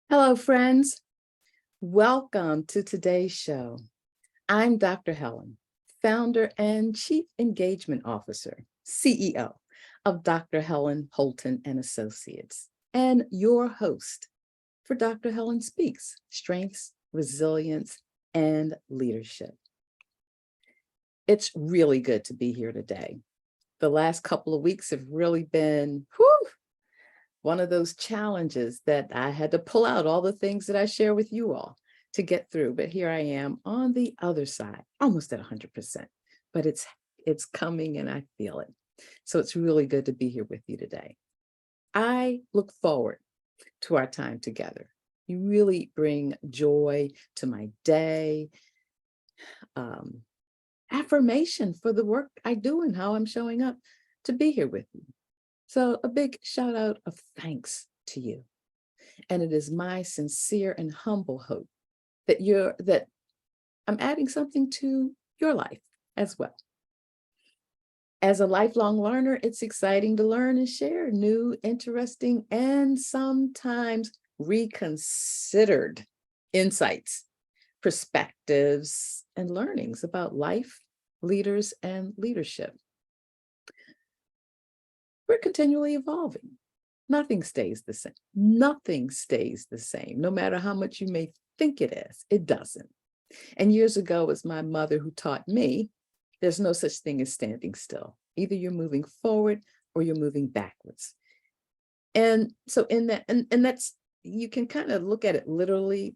Hello, friends. Welcome to today's show. I'm Dr. Helen, founder and Chief Engagement Officer, CEO of Dr. Helen Holton and Associates, and your host for Dr. Helen Speaks: Strengths, Resilience, and Leadership. It's really good to be here today. The last couple of weeks have really been one of those challenges that I had to pull out all the things that I share with you all to get through. But here I am on the other side, almost at 100%, but it's coming and I feel it. So it's really good to be here with you today. I look forward to our time together. You really bring joy to my day, affirmation for the work I do and how I'm showing up to be here with you. So a big shout out of thanks to you. And it is my sincere and humble hope that I'm adding something to your life as well. As a lifelong learner, it's exciting to learn and share new, interesting, and sometimes reconsidered insights, perspectives, and learnings about life, leaders, and leadership. We're continually evolving. Nothing stays the same. Nothing stays the same, no matter how much you may think it is. It doesn't. And years ago, it was my mother who taught me there's no such thing as standing still. Either you're moving forward or you're moving backwards. And so in that, and that's, you can kind of look at it literally,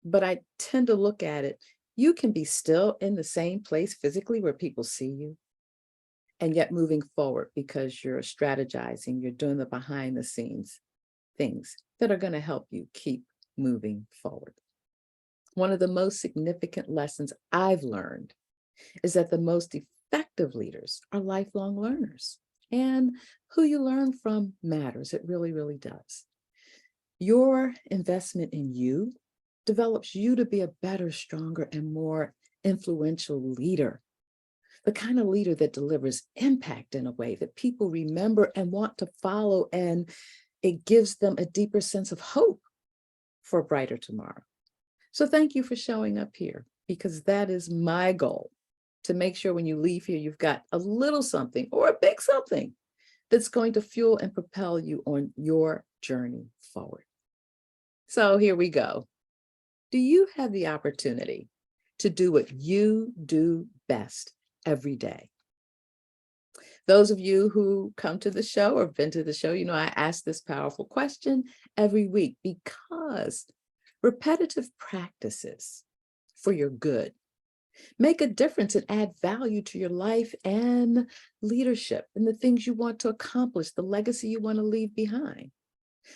but I tend to look at it, you can be still in the same place physically where people see you, and yet moving forward because you're strategizing, you're doing the behind the scenes things that are going to help you keep moving forward. One of the most significant lessons I've learned is that the most effective leaders are lifelong learners, and who you learn from matters. It really, really does. Your investment in you develops you to be a better, stronger, and more influential leader. The kind of leader that delivers impact in a way that people remember and want to follow, and it gives them a deeper sense of hope for a brighter tomorrow. So thank you for showing up here, because that is my goal, to make sure when you leave here, you've got a little something or a big something that's going to fuel and propel you on your journey forward. So here we go. Do you have the opportunity to do what you do best every day? Those of you who come to the show or have been to the show, you know I ask this powerful question every week, because repetitive practices for your good make a difference and add value to your life and leadership and the things you want to accomplish, the legacy you want to leave behind.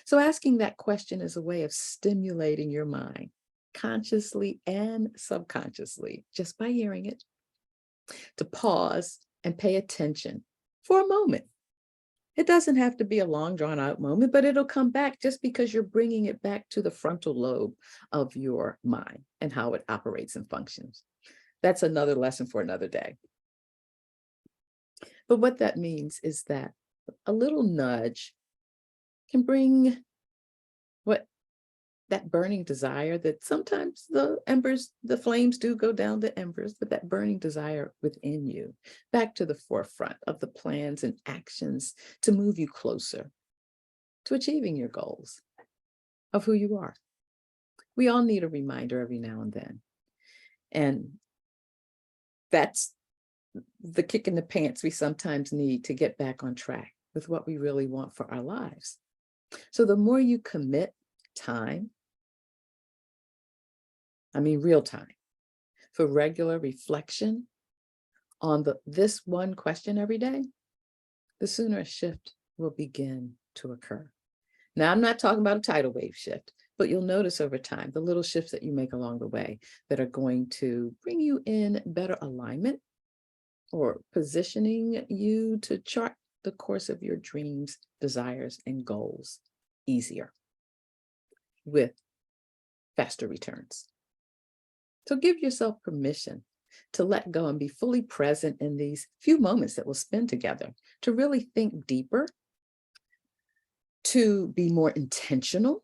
So asking that question is a way of stimulating your mind, consciously and subconsciously, just by hearing it, to pause and pay attention for a moment. It doesn't have to be a long, drawn out moment, but it'll come back just because you're bringing it back to the frontal lobe of your mind and how it operates and functions. That's another lesson for another day. But what that means is that a little nudge can bring that burning desire that sometimes the flames do go down to embers, but that burning desire within you back to the forefront of the plans and actions to move you closer to achieving your goals of who you are. We all need a reminder every now and then. And that's the kick in the pants we sometimes need to get back on track with what we really want for our lives. So the more you commit time, real time, for regular reflection on this one question every day, the sooner a shift will begin to occur. Now, I'm not talking about a tidal wave shift, but you'll notice over time the little shifts that you make along the way that are going to bring you in better alignment or positioning you to chart the course of your dreams, desires, and goals easier with faster returns. So give yourself permission to let go and be fully present in these few moments that we'll spend together, to really think deeper, to be more intentional,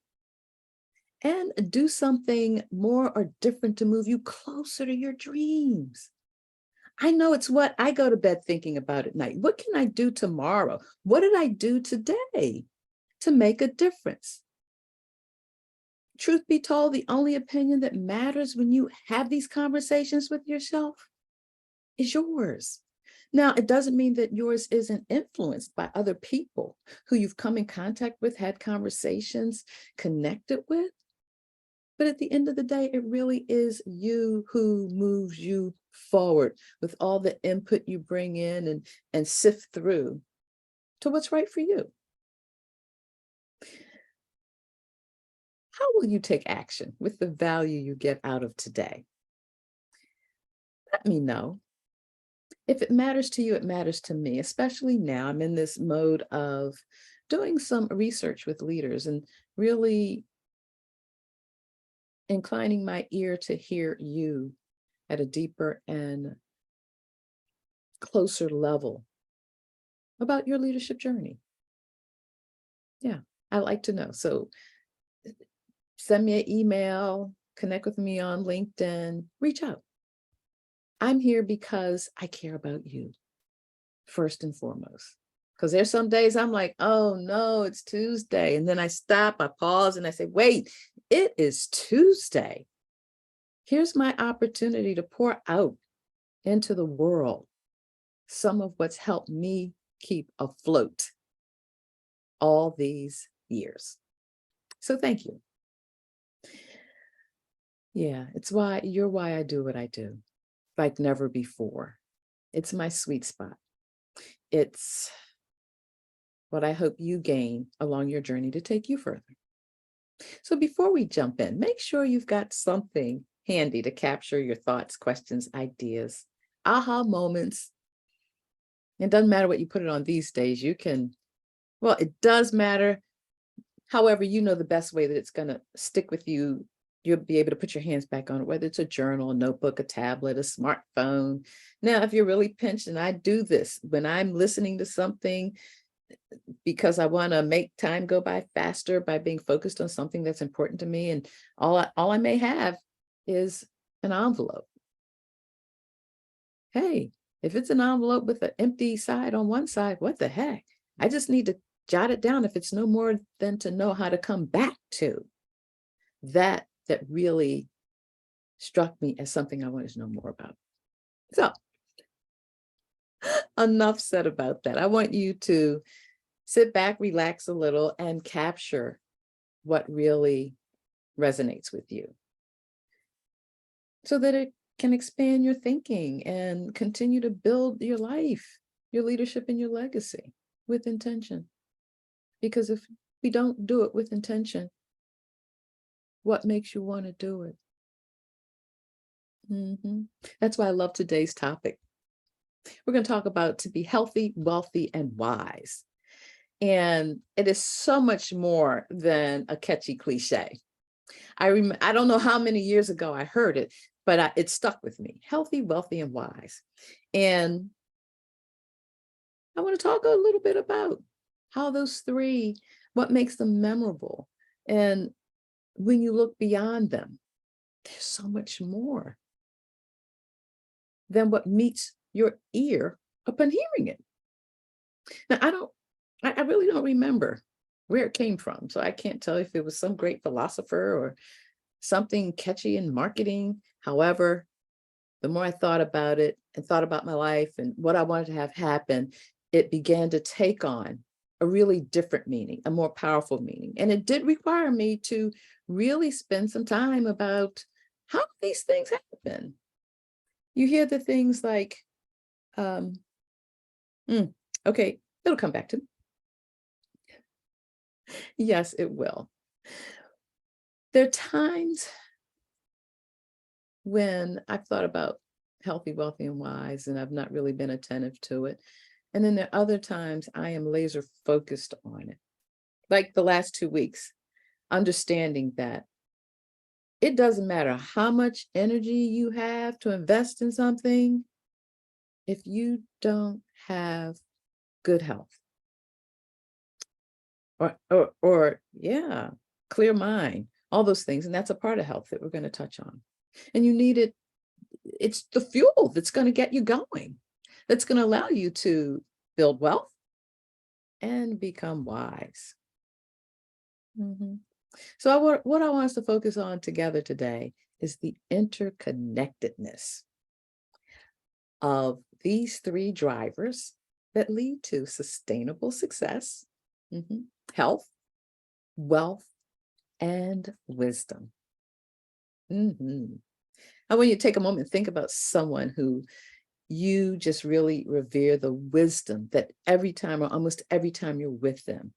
and do something more or different to move you closer to your dreams. I know it's what I go to bed thinking about at night. What can I do tomorrow? What did I do today to make a difference? Truth be told, the only opinion that matters when you have these conversations with yourself is yours. Now, it doesn't mean that yours isn't influenced by other people who you've come in contact with, had conversations, connected with. But at the end of the day, it really is you who moves you forward with all the input you bring in and sift through to what's right for you. How will you take action with the value you get out of today? Let me know. If it matters to you, it matters to me, especially now. I'm in this mode of doing some research with leaders and really inclining my ear to hear you at a deeper and closer level about your leadership journey. Yeah, I like to know. So send me an email, connect with me on LinkedIn, reach out. I'm here because I care about you first and foremost. Because there's some days I'm like, oh no, it's Tuesday. And then I stop, I pause, and I say, wait, it is Tuesday. Here's my opportunity to pour out into the world some of what's helped me keep afloat all these years. So thank you. Yeah, you're why I do what I do, like never before. It's my sweet spot. It's what I hope you gain along your journey to take you further. So before we jump in, make sure you've got something handy to capture your thoughts, questions, ideas, aha moments. It doesn't matter what you put it on these days. Well, it does matter. However, you know the best way that it's going to stick with you. You'll be able to put your hands back on it, whether it's a journal, a notebook, a tablet, a smartphone. Now, if you're really pinched, and I do this when I'm listening to something because I want to make time go by faster by being focused on something that's important to me, and all I may have is an envelope. Hey, if it's an envelope with an empty side on one side, what the heck? I just need to jot it down if it's no more than to know how to come back to that really struck me as something I wanted to know more about. So enough said about that. I want you to sit back, relax a little, and capture what really resonates with you so that it can expand your thinking and continue to build your life, your leadership, and your legacy with intention. Because if we don't do it with intention, what makes you want to do it? That's why I love today's topic. We're going to talk about to be healthy, wealthy, and wise. And it is so much more than a catchy cliche. I don't know how many years ago I heard it, but it stuck with me. Healthy, wealthy, and wise. And I want to talk a little bit about how those three, what makes them memorable. And when you look beyond them, there's so much more than what meets your ear upon hearing it. Now, I really don't remember where it came from. So I can't tell if it was some great philosopher or something catchy in marketing. However, the more I thought about it and thought about my life and what I wanted to have happen, it began to take on a really different meaning, a more powerful meaning. And it did require me to really spend some time about how these things happen. You hear the things like, okay, it'll come back to me. Yes, it will. There are times when I've thought about healthy, wealthy, and wise, and I've not really been attentive to it. And then there are other times I am laser focused on it. Like the last 2 weeks, understanding that it doesn't matter how much energy you have to invest in something, if you don't have good health or clear mind, all those things. And that's a part of health that we're going to touch on. And you need it. It's the fuel that's going to get you going, that's going to allow you to build wealth and become wise. So what I want us to focus on together today is the interconnectedness of these three drivers that lead to sustainable success, health, wealth, and wisdom. I want you to take a moment and think about someone who you just really revere the wisdom that every time or almost every time you're with them,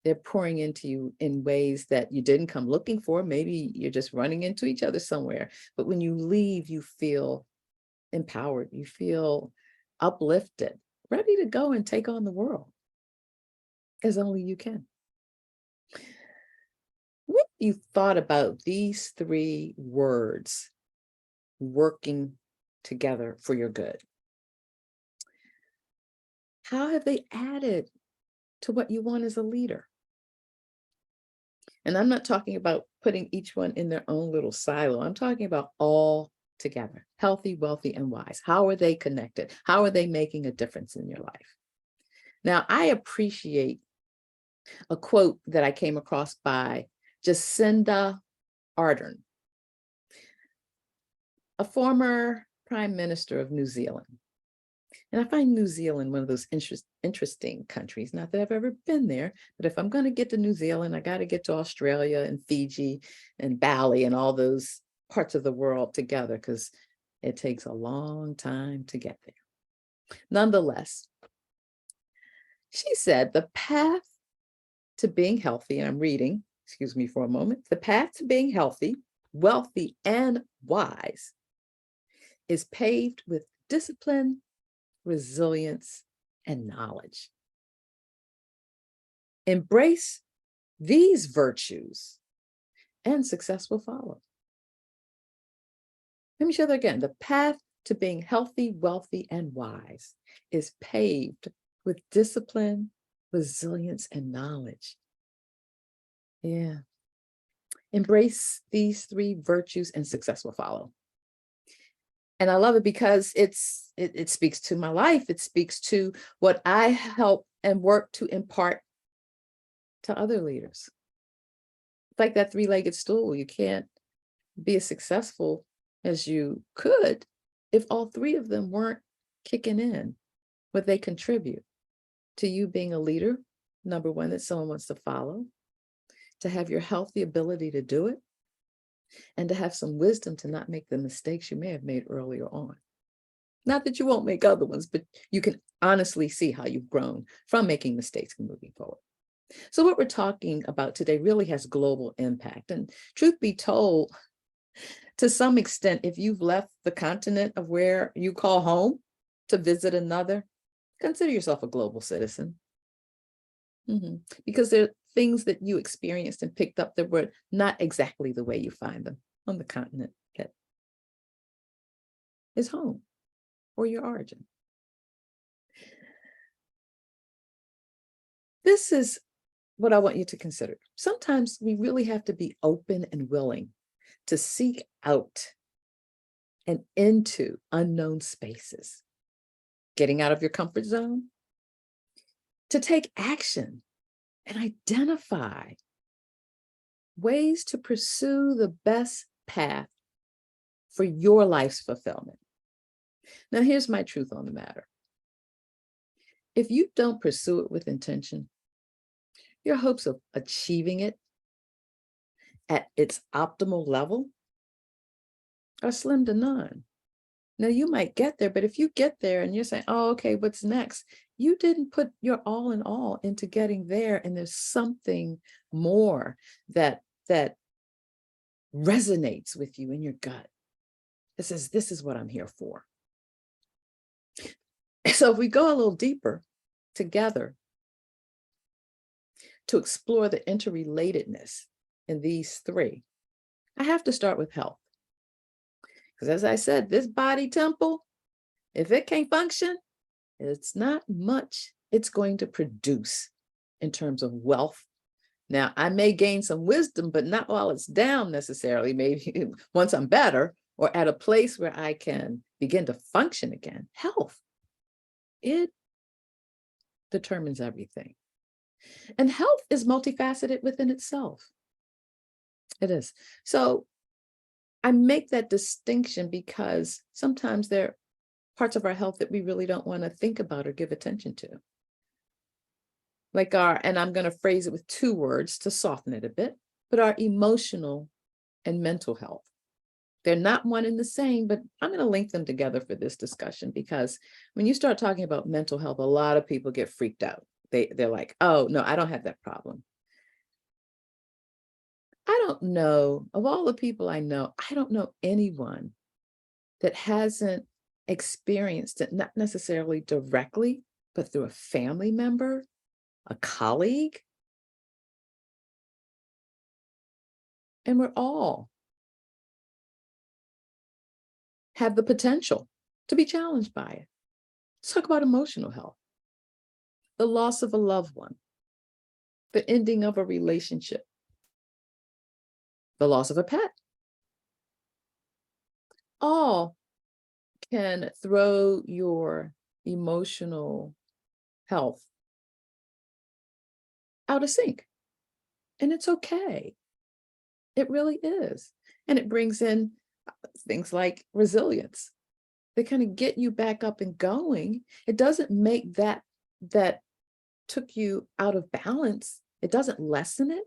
they're pouring into you in ways that you didn't come looking for. Maybe you're just running into each other somewhere, but when you leave, you feel empowered, you feel uplifted, ready to go and take on the world as only you can. What you thought about these three words working together for your good? How have they added to what you want as a leader? And I'm not talking about putting each one in their own little silo. I'm talking about all together, healthy, wealthy, and wise. How are they connected? How are they making a difference in your life? Now, I appreciate a quote that I came across by Jacinda Ardern, a former Prime Minister of New Zealand. And I find New Zealand one of those interesting countries. Not that I've ever been there, but if I'm going to get to New Zealand, I got to get to Australia and Fiji and Bali and all those parts of the world together, because it takes a long time to get there. Nonetheless, she said, the path to being healthy, and I'm reading, excuse me for a moment, the path to being healthy, wealthy, and wise is paved with discipline, resilience, and knowledge. Embrace these virtues and success will follow. Let me show that again. The path to being healthy, wealthy, and wise is paved with discipline, resilience, and knowledge. Yeah. Embrace these three virtues and success will follow. And I love it because it speaks to my life. It speaks to what I help and work to impart to other leaders. It's like that three-legged stool. You can't be as successful as you could if all three of them weren't kicking in what they contribute to you being a leader, number one, that someone wants to follow, to have your healthy ability to do it, and to have some wisdom to not make the mistakes you may have made earlier on. Not that you won't make other ones, but you can honestly see how you've grown from making mistakes and moving forward. So what we're talking about today really has global impact. And truth be told, to some extent, if you've left the continent of where you call home to visit another, consider yourself a global citizen. Because there are things that you experienced and picked up that were not exactly the way you find them on the continent that is home or your origin. This is what I want you to consider. Sometimes we really have to be open and willing to seek out and into unknown spaces, getting out of your comfort zone, to take action and identify ways to pursue the best path for your life's fulfillment. Now, here's my truth on the matter. If you don't pursue it with intention, your hopes of achieving it at its optimal level are slim to none. Now, you might get there, but if you get there and you're saying, oh, okay, what's next? You didn't put your all in all into getting there, and there's something more that resonates with you in your gut. It says, this is what I'm here for. So if we go a little deeper together to explore the interrelatedness in these three, I have to start with health. Because as I said, this body temple, if it can't function, it's not much it's going to produce in terms of wealth Now, I may gain some wisdom, but not while it's down necessarily. Maybe once I'm better or at a place where I can begin to function again. Health, it determines everything. And health is multifaceted within itself. It is. So I make that distinction because sometimes there are parts of our health that we really don't want to think about or give attention to. Like and I'm going to phrase it with 2 words to soften it a bit, but our emotional and mental health. They're not one and the same, but I'm going to link them together for this discussion, because when you start talking about mental health, a lot of people get freaked out. They're like, oh, no, I don't have that problem. I don't know, of all the people I know, I don't know anyone that hasn't experienced it, not necessarily directly, but through a family member, a colleague. And we're all have the potential to be challenged by it. Let's talk about emotional health. The loss of a loved one, the ending of a relationship, the loss of a pet. All can throw your emotional health out of sync. And it's okay. It really is. And it brings in things like resilience. They kind of get you back up and going. It doesn't make that took you out of balance. It doesn't lessen it,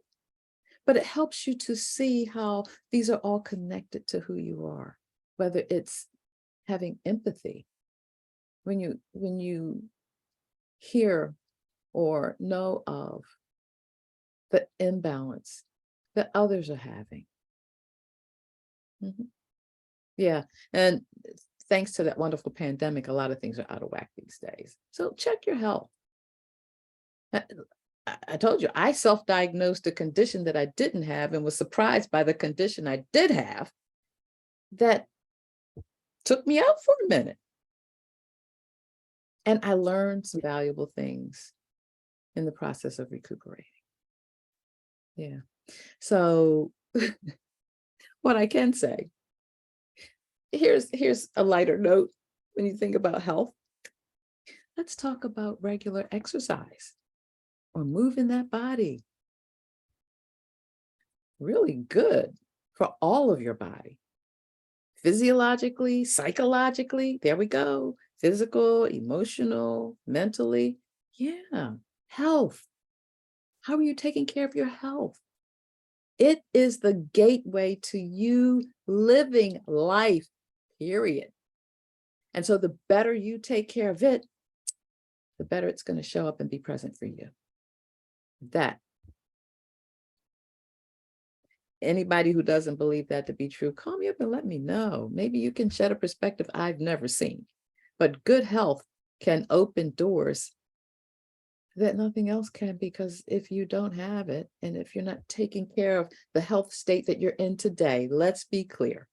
but it helps you to see how these are all connected to who you are, whether it's having empathy. When you hear or know of the imbalance that others are having. Yeah, and thanks to that wonderful pandemic, a lot of things are out of whack these days. So check your health. I told you, I self-diagnosed a condition that I didn't have and was surprised by the condition I did have that took me out for a minute. And I learned some valuable things in the process of recuperating. Yeah. So what I can say, here's a lighter note when you think about health. Let's talk about regular exercise or moving that body. Really good for all of your body. Physiologically, psychologically, there we go. Physical, emotional, mentally. Yeah, health. How are you taking care of your health? It is the gateway to you living life, period. And so the better you take care of it, the better it's going to show up and be present for you. That. Anybody who doesn't believe that to be true, call me up and let me know. Maybe you can shed a perspective I've never seen. But good health can open doors that nothing else can, because if you don't have it, and if you're not taking care of the health state that you're in today, let's be clear.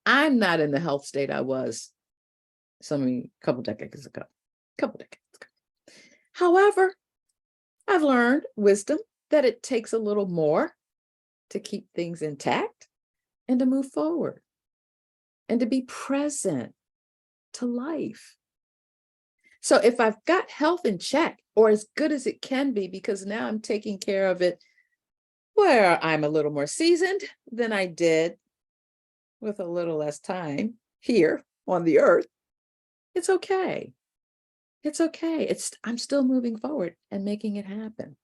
I'm not in the health state I was a couple decades ago. However, I've learned wisdom that it takes a little more to keep things intact and to move forward and to be present to life. So if I've got health in check, or as good as it can be, because now I'm taking care of it where I'm a little more seasoned than I did with a little less time here on the earth, it's okay. It's okay. I'm still moving forward and making it happen.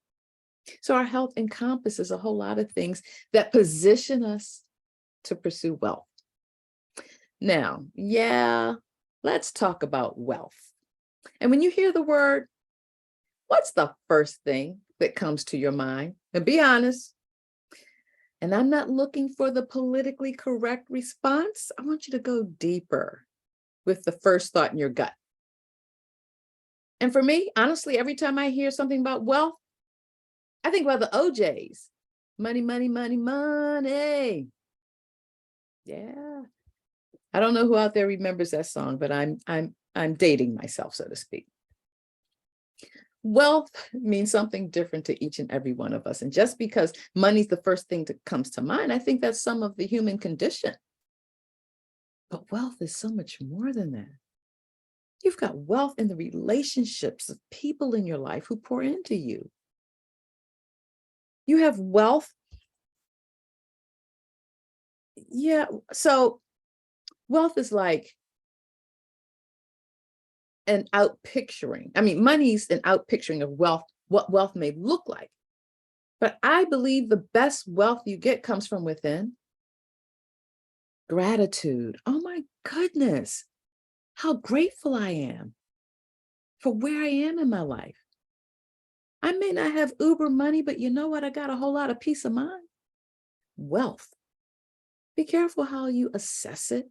So our health encompasses a whole lot of things that position us to pursue wealth. Now, yeah, let's talk about wealth. And when you hear the word, what's the first thing that comes to your mind? And be honest. And I'm not looking for the politically correct response. I want you to go deeper with the first thought in your gut. And for me, honestly, every time I hear something about wealth, I think about the OJs. Money, money, money, money. Yeah. I don't know who out there remembers that song, but I'm dating myself, so to speak. Wealth means something different to each and every one of us. And just because money's the first thing that comes to mind, I think that's some of the human condition. But wealth is so much more than that. You've got wealth in the relationships of people in your life who pour into you. You have wealth. Yeah. So wealth is like an outpicturing. I mean, money's an outpicturing of wealth, what wealth may look like. But I believe the best wealth you get comes from within. Gratitude. Oh my goodness, how grateful I am for where I am in my life. I may not have uber money, but you know what? I got a whole lot of peace of mind. Wealth. Be careful how you assess it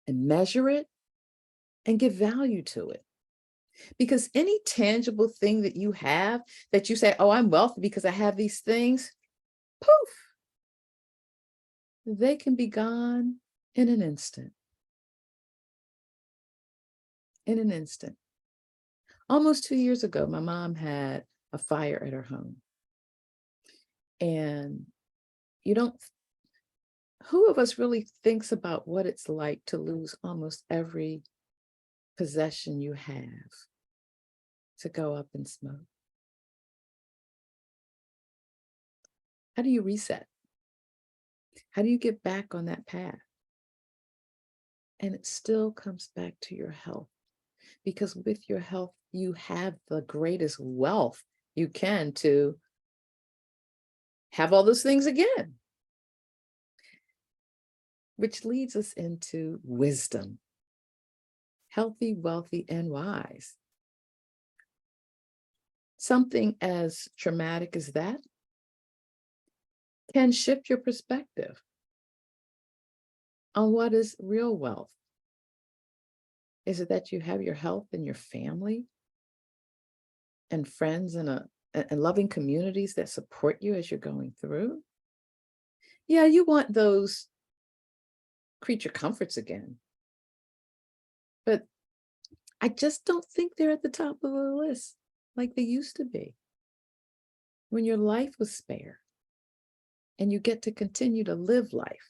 and measure it and give value to it. Because any tangible thing that you have that you say, oh, I'm wealthy because I have these things, poof, they can be gone in an instant. In an instant. Almost 2 years ago, my mom had a fire at her home. And who of us really thinks about what it's like to lose almost every possession you have to go up in smoke? How do you reset? How do you get back on that path? And it still comes back to your health, because with your health, you have the greatest wealth you can to have all those things again. Which leads us into wisdom. Healthy, wealthy, and wise. Something as traumatic as that can shift your perspective on what is real wealth. Is it that you have your health and your family and friends and loving communities that support you as you're going through? Yeah, you want those creature comforts again. But I just don't think they're at the top of the list like they used to be. When your life was spare and you get to continue to live life.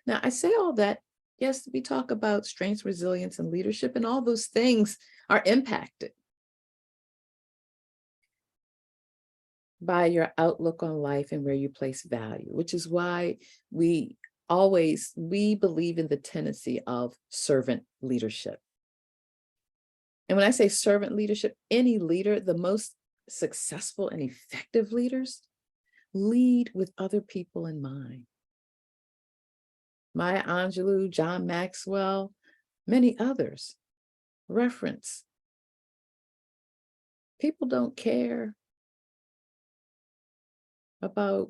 Now, I say all that, yes, we talk about strength, resilience, and leadership, and all those things are impacted by your outlook on life and where you place value, which is why we believe in the tendency of servant leadership. And when I say servant leadership, any leader, the most successful and effective leaders, lead with other people in mind. Maya Angelou, John Maxwell, many others reference. People don't care about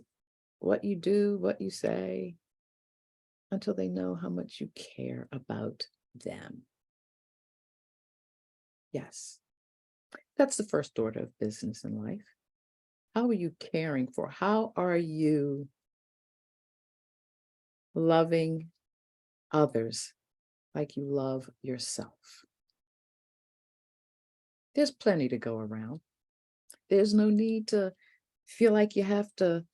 what you do, what you say, until they know how much you care about them. Yes, that's the first order of business in life. How are you caring for? How are you loving others like you love yourself? There's plenty to go around. There's no need to feel like you have to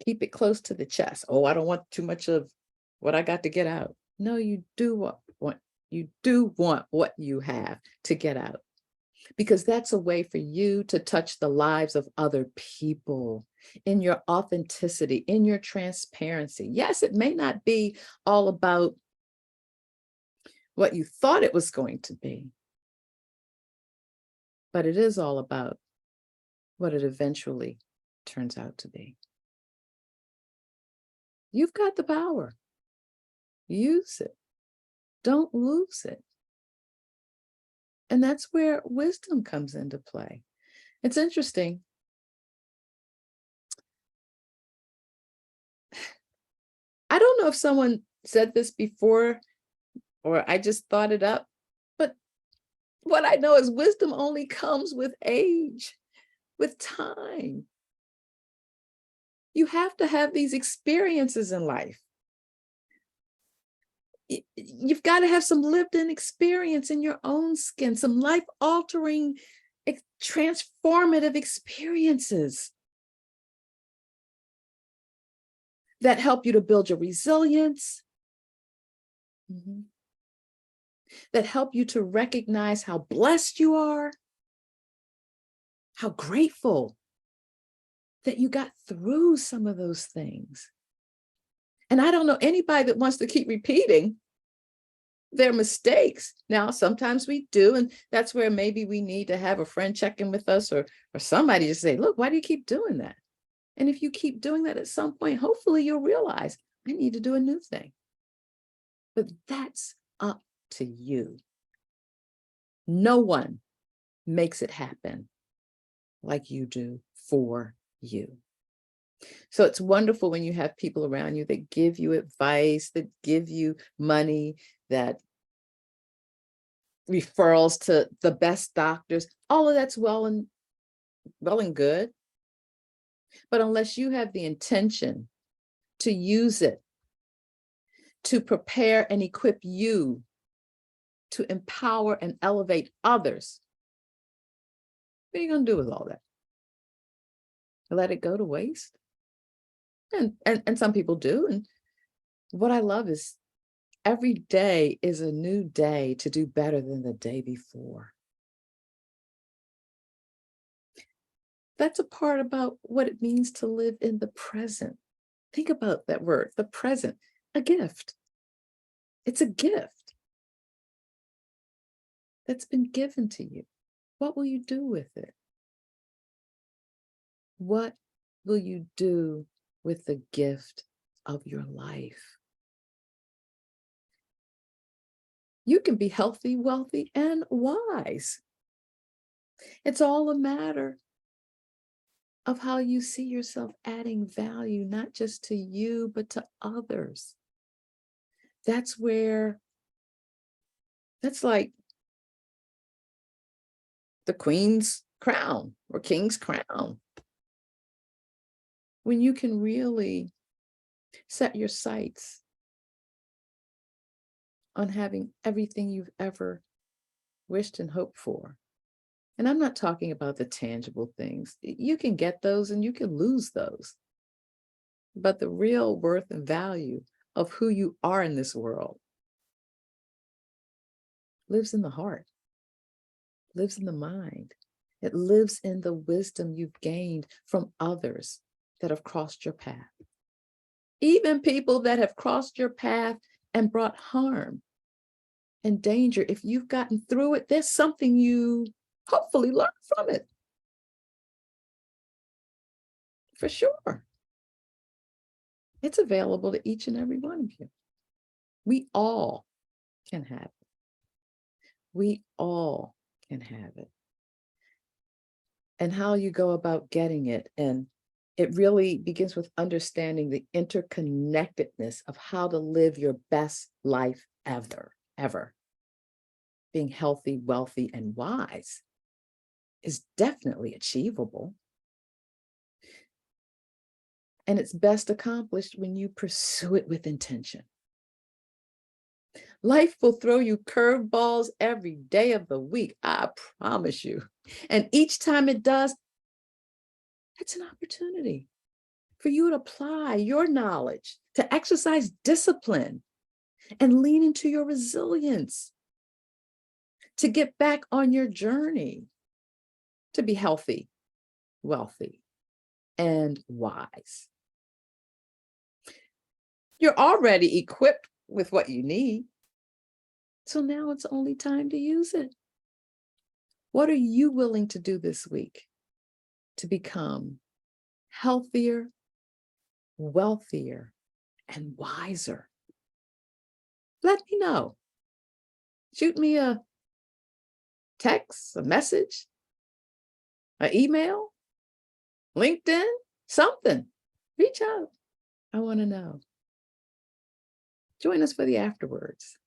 keep it close to the chest. Oh, I don't want too much of what I got to get out. No, you do want what you have to get out, because that's a way for you to touch the lives of other people in your authenticity, in your transparency. Yes, it may not be all about what you thought it was going to be, but it is all about what it eventually turns out to be. You've got the power. Use it. Don't lose it. And that's where wisdom comes into play. It's interesting. I don't know if someone said this before or I just thought it up, but what I know is wisdom only comes with age, with time. You have to have these experiences in life. You've got to have some lived in experience in your own skin, some life altering transformative experiences that help you to build your resilience, that help you to recognize how blessed you are, how grateful that you got through some of those things. And I don't know anybody that wants to keep repeating their mistakes. Now, sometimes we do, and that's where maybe we need to have a friend check in with us, or somebody to say, look, why do you keep doing that? And if you keep doing that, at some point, hopefully you'll realize I need to do a new thing. But that's up to you. No one makes it happen like you do for you. So it's wonderful when you have people around you that give you advice, that give you money, that referrals to the best doctors. All of that's well and good. But unless you have the intention to use it to prepare and equip you to empower and elevate others, what are you going to do with all that? Let it go to waste? And some people do. And what I love is every day is a new day to do better than the day before. That's a part about what it means to live in the present. Think about that word, the present, a gift. It's a gift that's been given to you. What will you do with it? What will you do with the gift of your life? You can be healthy, wealthy, and wise. It's all a matter of how you see yourself adding value, not just to you, but to others. That's like the queen's crown or king's crown. When you can really set your sights on having everything you've ever wished and hoped for. And I'm not talking about the tangible things. You can get those and you can lose those. But the real worth and value of who you are in this world lives in the heart, lives in the mind. It lives in the wisdom you've gained from others that have crossed your path. Even people that have crossed your path and brought harm and danger, if you've gotten through it, there's something you hopefully learn from it. For sure. It's available to each and every one of you. We all can have it. We all can have it. And how you go about getting it, and it really begins with understanding the interconnectedness of how to live your best life ever. Being healthy, wealthy, and wise is definitely achievable. And it's best accomplished when you pursue it with intention. Life will throw you curveballs every day of the week, I promise you. And each time it does, it's an opportunity for you to apply your knowledge, to exercise discipline, and lean into your resilience, to get back on your journey, to be healthy, wealthy, and wise. You're already equipped with what you need. So now it's only time to use it. What are you willing to do this week to become healthier, wealthier, and wiser? Let me know. Shoot me a text, a message, an email, LinkedIn, something. Reach out. I want to know. Join us for the afterwards.